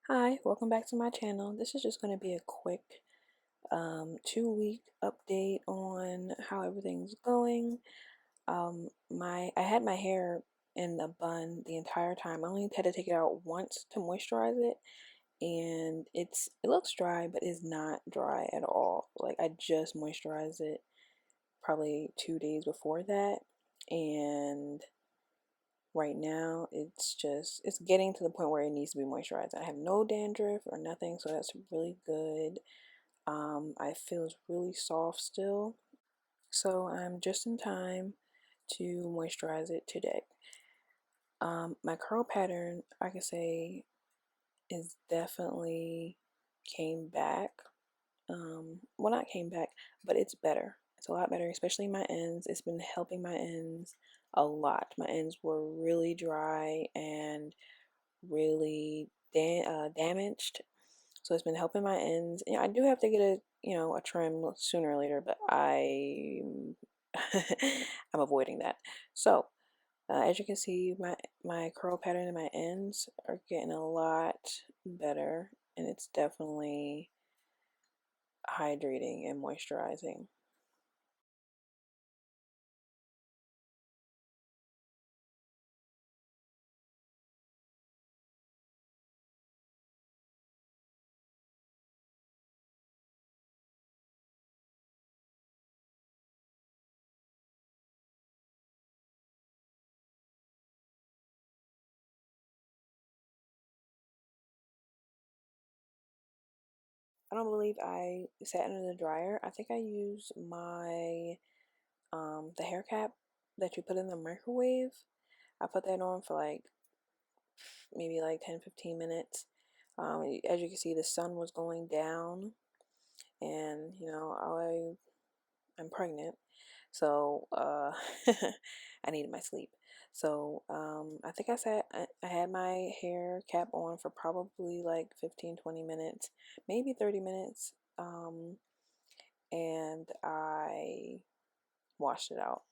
Hi, welcome back to my channel. This is just going to be a quick 2-week update on how everything's going. I had my hair in a bun the entire time. I only had to take it out once to moisturize it, and it looks dry, but it's not dry at all. Like, I just moisturized it probably 2 days before that, and right now it's getting to the point where it needs to be moisturized. I have no dandruff or nothing, so that's really good. I feel it's really soft still, so I'm just in time to moisturize it today. My curl pattern, I can say, is definitely came back. Well, not came back, but it's better. It's a lot better, especially my ends. It's been helping my ends a lot. My ends were really dry and really damaged, so it's been helping my ends. I do have to get a trim sooner or later, but I'm avoiding that. So as you can see, my curl pattern and my ends are getting a lot better, and it's definitely hydrating and moisturizing. I don't believe I sat under the dryer. I think I used my the hair cap that you put in the microwave. I put that on for like maybe like 10-15 minutes. As you can see, the sun was going down, and I'm pregnant, so I needed my sleep. So I think I had my hair cap on for probably like 15-20 minutes, maybe 30 minutes, and I washed it out.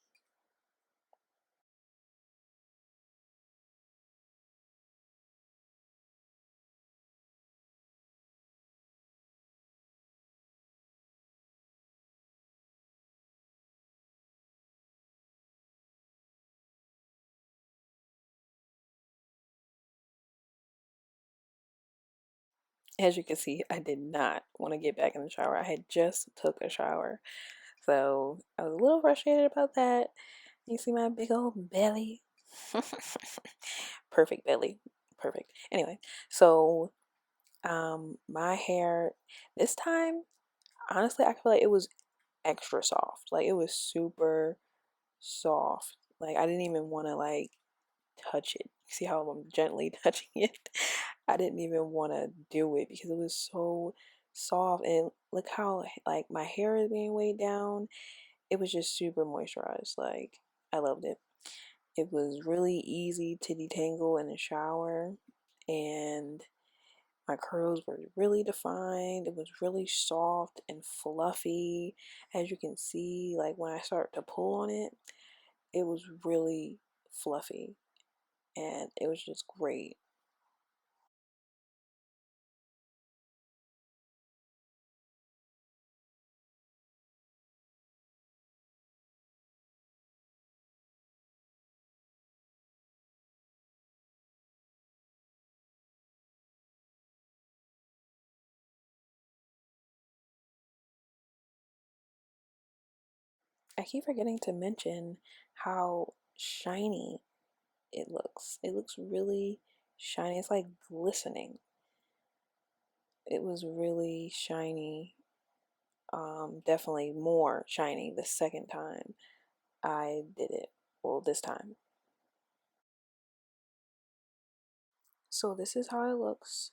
As you can see, I did not want to get back in the shower. I had just took a shower, so I was a little frustrated about that. You see my big old belly? Perfect belly. Perfect. Anyway, so my hair this time, honestly, I feel like it was extra soft. Like, it was super soft. Like, I didn't even want to like touch it. See how I'm gently touching it? I didn't even want to do it because it was so soft. And look how like my hair is being weighed down. It was just super moisturized. Like, I loved it. It was really easy to detangle in the shower, and my curls were really defined. It was really soft and fluffy. As you can see, like when I start to pull on it, it was really fluffy, and it was just great. I keep forgetting to mention how shiny it looks. It looks really shiny. It's like glistening. It was really shiny. Definitely more shiny the second time I did it. Well, this time. So this is how it looks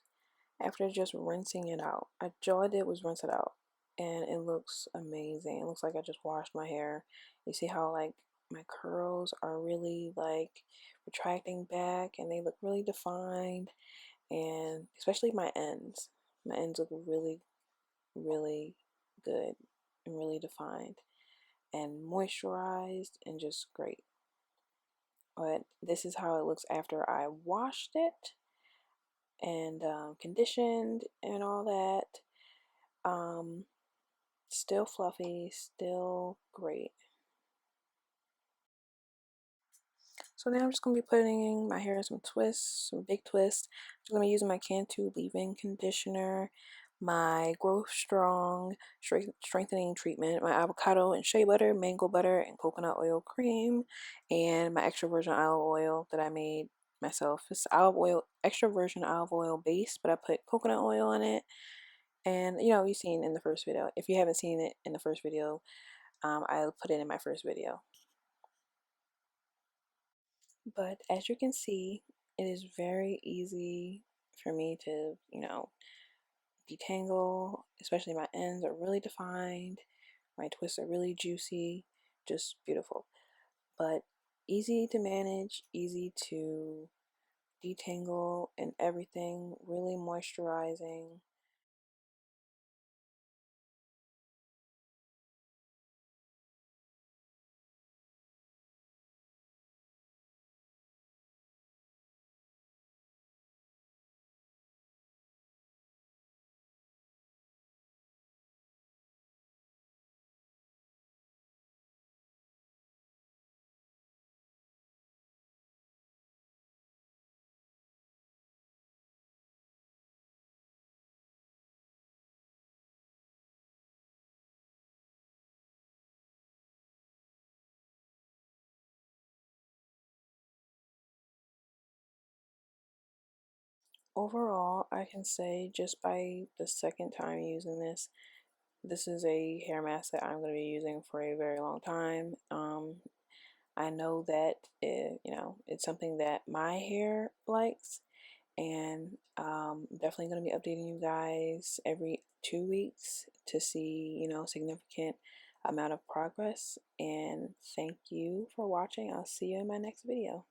after just rinsing it out. All I did was rinse it out, and it looks amazing. It looks like I just washed my hair. You see how like my curls are really like retracting back, and they look really defined, and especially my ends. My ends look really, really good and really defined and moisturized and just great. But this is how it looks after I washed it, and conditioned and all that. Still fluffy, still great. So now I'm just going to be putting my hair in some twists, some big twists. I'm just going to be using my Cantu leave-in conditioner, my Growth Strong strengthening treatment, my avocado and shea butter, mango butter, and coconut oil cream, and my extra virgin olive oil that I made myself. It's olive oil, extra virgin olive oil base, but I put coconut oil in it. And you know, you've seen in the first video. If you haven't seen it in the first video, I'll put it in my first video. But as you can see, it is very easy for me to, you know, detangle, especially my ends are really defined, my twists are really juicy, just beautiful. But easy to manage, easy to detangle, and everything, really moisturizing. Overall, I can say just by the second time using this, this is a hair mask that I'm going to be using for a very long time. I know that you know, it's something that my hair likes, and definitely going to be updating you guys every 2 weeks to see, you know, significant amount of progress. And thank you for watching. I'll see you in my next video.